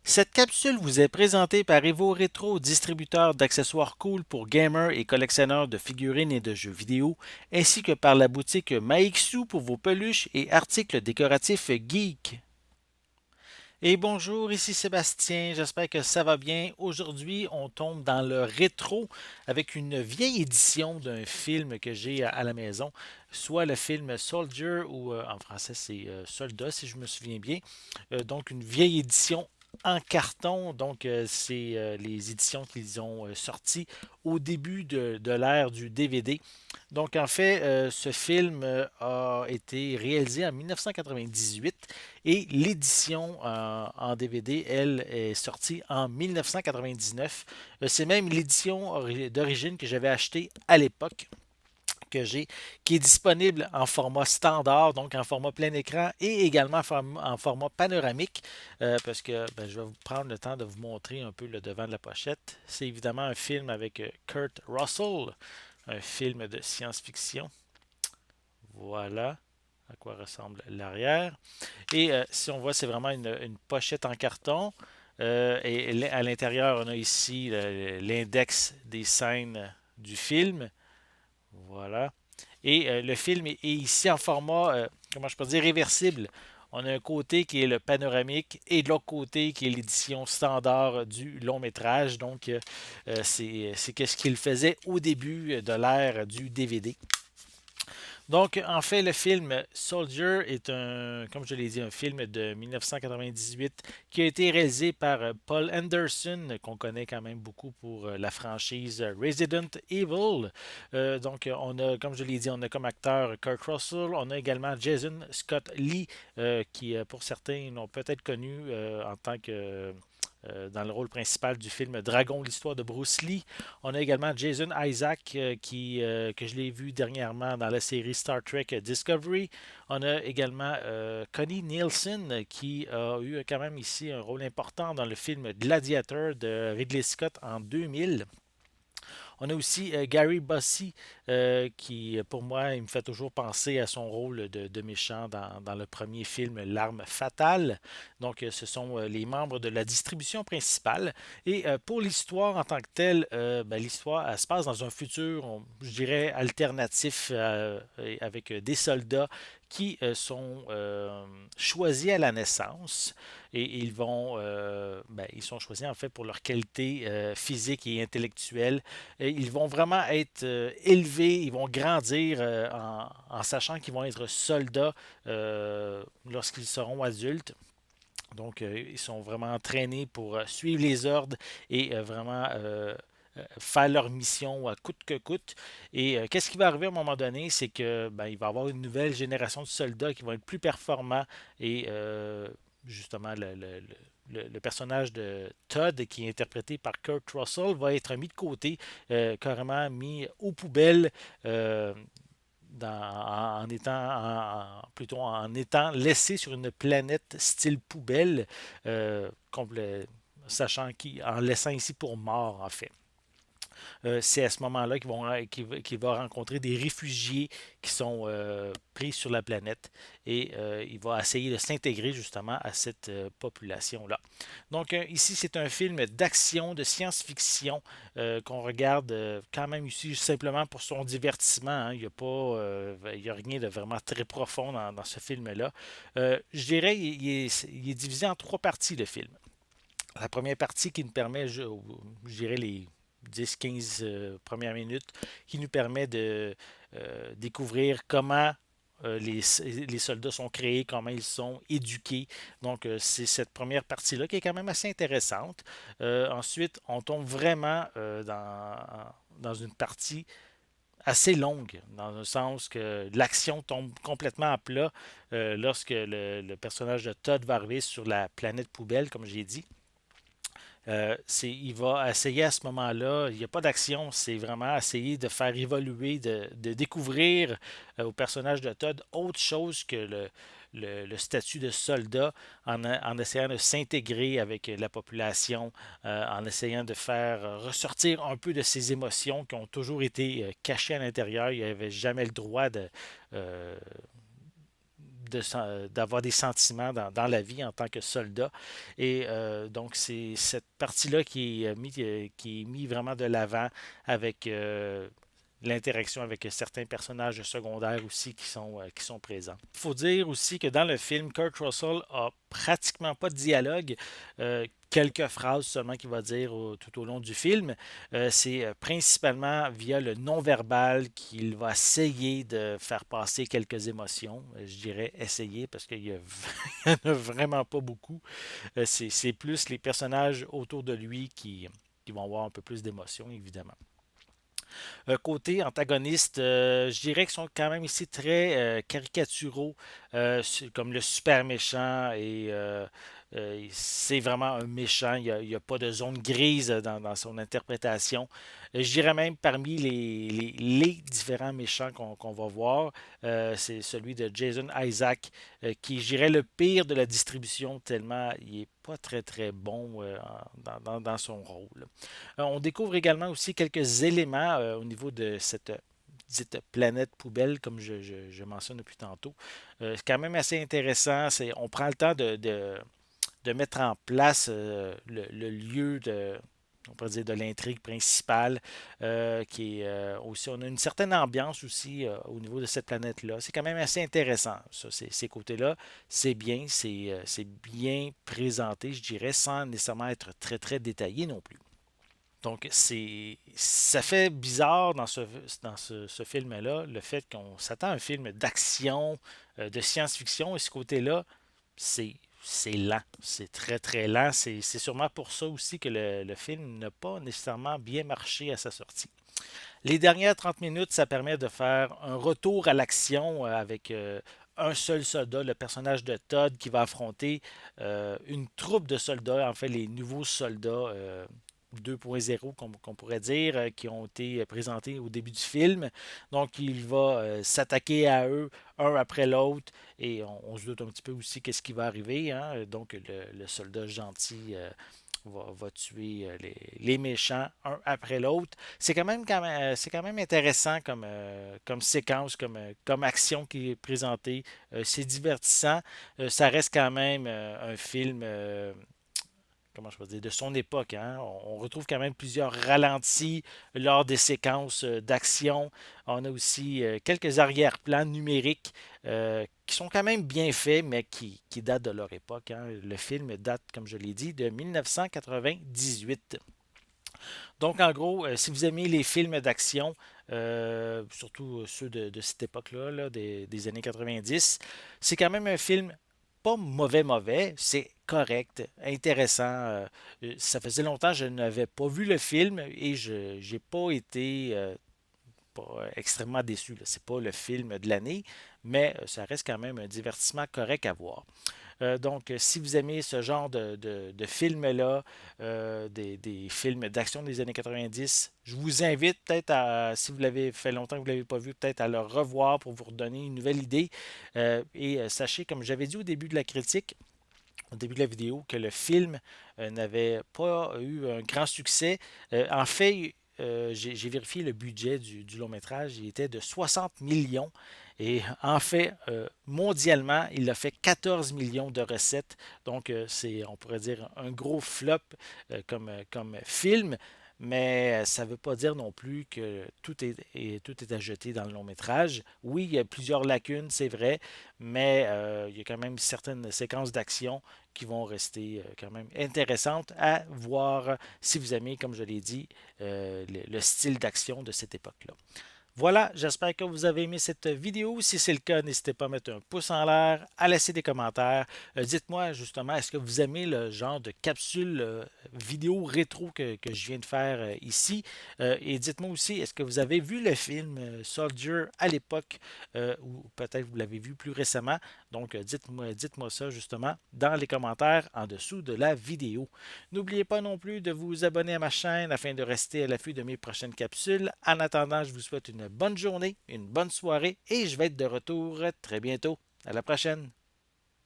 Cette capsule vous est présentée par Evo Retro, distributeur d'accessoires cool pour gamers et collectionneurs de figurines et de jeux vidéo, ainsi que par la boutique Maixu pour vos peluches et articles décoratifs geek. Et bonjour, ici Sébastien, j'espère que ça va bien. Aujourd'hui, on tombe dans le rétro avec une vieille édition d'un film que j'ai à la maison, soit le film Soldier ou en français c'est Soldat si je me souviens bien. Donc une vieille édition en carton, donc c'est les éditions qu'ils ont sorties au début de l'ère du DVD. Donc, en fait, ce film a été réalisé en 1998 et l'édition en DVD, elle, est sortie en 1999. C'est même l'édition d'origine que j'avais achetée à l'époque que j'ai, qui est disponible en format standard, donc en format plein écran et également en format panoramique, parce que je vais vous prendre le temps de vous montrer un peu le devant de la pochette. C'est évidemment un film avec Kurt Russell, un film de science-fiction. Voilà à quoi ressemble l'arrière. Et si on voit, c'est vraiment une pochette en carton. Et à l'intérieur, on a ici l'index des scènes du film. Voilà. Et le film est ici en format, comment je peux dire, réversible. On a un côté qui est le panoramique et de l'autre côté qui est l'édition standard du long métrage. Donc, c'est ce qu'il faisait au début de l'ère du DVD. Donc, en fait, le film Soldier est comme je l'ai dit, un film de 1998 qui a été réalisé par Paul Anderson, qu'on connaît quand même beaucoup pour la franchise Resident Evil. Donc, on a, comme je l'ai dit, on a comme acteur Kurt Russell, on a également Jason Scott Lee, qui, pour certains, l'ont peut-être connu en tant que dans le rôle principal du film Dragon, l'histoire de Bruce Lee. On a également Jason Isaac, que je l'ai vu dernièrement dans la série Star Trek Discovery. On a également Connie Nielsen, qui a eu quand même ici un rôle important dans le film Gladiator de Ridley Scott en 2000. On a aussi Gary Busey, qui, pour moi, il me fait toujours penser à son rôle de méchant dans le premier film L'arme fatale. Donc, ce sont les membres de la distribution principale. Et pour l'histoire en tant que telle, l'histoire elle se passe dans un futur, je dirais, alternatif avec des soldats qui sont choisis à la naissance et ils sont choisis en fait pour leur qualité physique et intellectuelle. Et ils vont vraiment être élevés, ils vont grandir en sachant qu'ils vont être soldats lorsqu'ils seront adultes. Donc, ils sont vraiment entraînés pour suivre les ordres et vraiment faire leur mission coûte que coûte. Et qu'est-ce qui va arriver à un moment donné, c'est que il va y avoir une nouvelle génération de soldats qui vont être plus performants et justement le personnage de Todd, qui est interprété par Kurt Russell, va être mis de côté, carrément mis aux poubelles. Plutôt en étant laissé sur une planète style poubelle, sachant en laissant ici pour mort en fait. C'est à ce moment-là qu'il va rencontrer des réfugiés qui sont pris sur la planète et il va essayer de s'intégrer justement à cette population-là. Donc ici, c'est un film d'action, de science-fiction qu'on regarde quand même ici simplement pour son divertissement, hein. Il y a rien de vraiment très profond dans ce film-là. Je dirais il est divisé en trois parties, le film. La première partie qui nous permet, je dirais les 10-15 premières minutes, qui nous permet de découvrir comment les soldats sont créés, comment ils sont éduqués. Donc, c'est cette première partie-là qui est quand même assez intéressante. Ensuite, on tombe vraiment dans une partie assez longue, dans le sens que l'action tombe complètement à plat lorsque le personnage de Todd va arriver sur la planète poubelle, comme j'ai dit. Il va essayer à ce moment-là, il n'y a pas d'action, c'est vraiment essayer de faire évoluer, de découvrir au personnage de Todd autre chose que le statut de soldat en essayant de s'intégrer avec la population, en essayant de faire ressortir un peu de ses émotions qui ont toujours été cachées à l'intérieur. Il n'avait jamais le droit euh, d'avoir des sentiments dans la vie en tant que soldat. Et donc, c'est cette partie-là qui est mis vraiment de l'avant avec l'interaction avec certains personnages secondaires aussi qui sont présents. Il faut dire aussi que dans le film, Kurt Russell a pratiquement pas de dialogue, quelques phrases seulement qu'il va dire tout au long du film. C'est principalement via le non-verbal qu'il va essayer de faire passer quelques émotions. Je dirais essayer parce qu'il y en a vraiment pas beaucoup. C'est plus les personnages autour de lui qui vont avoir un peu plus d'émotions, évidemment. Côté antagoniste, je dirais qu'ils sont quand même ici très caricaturaux, comme le super méchant et c'est vraiment un méchant. Il y a pas de zone grise dans son interprétation. Je dirais même parmi les différents méchants qu'on va voir, c'est celui de Jason Isaac, qui, je dirais, le pire de la distribution, tellement il est pas très très bon dans son rôle. On découvre également aussi quelques éléments au niveau de cette dite planète poubelle, comme je mentionne depuis tantôt. C'est quand même assez intéressant. On prend le temps de mettre en place le lieu on pourrait dire de l'intrigue principale, qui est aussi, on a une certaine ambiance aussi au niveau de cette planète-là. C'est quand même assez intéressant, ça, ces côtés-là. C'est bien présenté, je dirais, sans nécessairement être très, très détaillé non plus. Donc, ça fait bizarre ce film-là, le fait qu'on s'attend à un film d'action, de science-fiction, et ce côté-là, c'est lent. C'est très, très lent. C'est sûrement pour ça aussi que le film n'a pas nécessairement bien marché à sa sortie. Les dernières 30 minutes, ça permet de faire un retour à l'action avec un seul soldat, le personnage de Todd, qui va affronter une troupe de soldats, en fait les nouveaux soldats 2.0, qu'on pourrait dire, qui ont été présentés au début du film. Donc, il va s'attaquer à eux un après l'autre et on se doute un petit peu aussi qu'est-ce qui va arriver. Hein? Donc, le soldat gentil va tuer les méchants un après l'autre. C'est quand même intéressant comme séquence, comme action qui est présentée. C'est divertissant. Ça reste quand même un film comment je peux dire, de son époque. Hein. On retrouve quand même plusieurs ralentis lors des séquences d'action. On a aussi quelques arrière-plans numériques qui sont quand même bien faits, mais qui datent de leur époque. Hein. Le film date, comme je l'ai dit, de 1998. Donc, en gros, si vous aimez les films d'action, surtout ceux de cette époque-là, là, des années 90, c'est quand même un film pas mauvais, mauvais, c'est correct, intéressant. Ça faisait longtemps que je n'avais pas vu le film et je n'ai pas été pas extrêmement déçu. C'est pas le film de l'année, mais ça reste quand même un divertissement correct à voir. Donc, si vous aimez ce genre de films-là, des films d'action des années 90, je vous invite peut-être à, si vous l'avez fait longtemps que vous ne l'avez pas vu, peut-être à le revoir pour vous redonner une nouvelle idée. Sachez, comme j'avais dit au début de la critique, au début de la vidéo, que le film n'avait pas eu un grand succès. En fait, j'ai vérifié le budget du long métrage, il était de 60 millions. Et en fait, mondialement, il a fait 14 millions de recettes. Donc, on pourrait dire, un gros flop comme film. Mais ça ne veut pas dire non plus que tout est à jeter dans le long métrage. Oui, il y a plusieurs lacunes, c'est vrai, mais il y a quand même certaines séquences d'action qui vont rester quand même intéressantes à voir si vous aimez, comme je l'ai dit, le style d'action de cette époque-là. Voilà, j'espère que vous avez aimé cette vidéo. Si c'est le cas, n'hésitez pas à mettre un pouce en l'air, à laisser des commentaires. Dites-moi justement, est-ce que vous aimez le genre de capsule vidéo rétro que je viens de faire ici? Et dites-moi aussi, est-ce que vous avez vu le film Soldier à l'époque ou peut-être vous l'avez vu plus récemment? Donc, dites-moi ça justement dans les commentaires en dessous de la vidéo. N'oubliez pas non plus de vous abonner à ma chaîne afin de rester à l'affût de mes prochaines capsules. En attendant, je vous souhaite une bonne journée, une bonne soirée et je vais être de retour très bientôt. À la prochaine!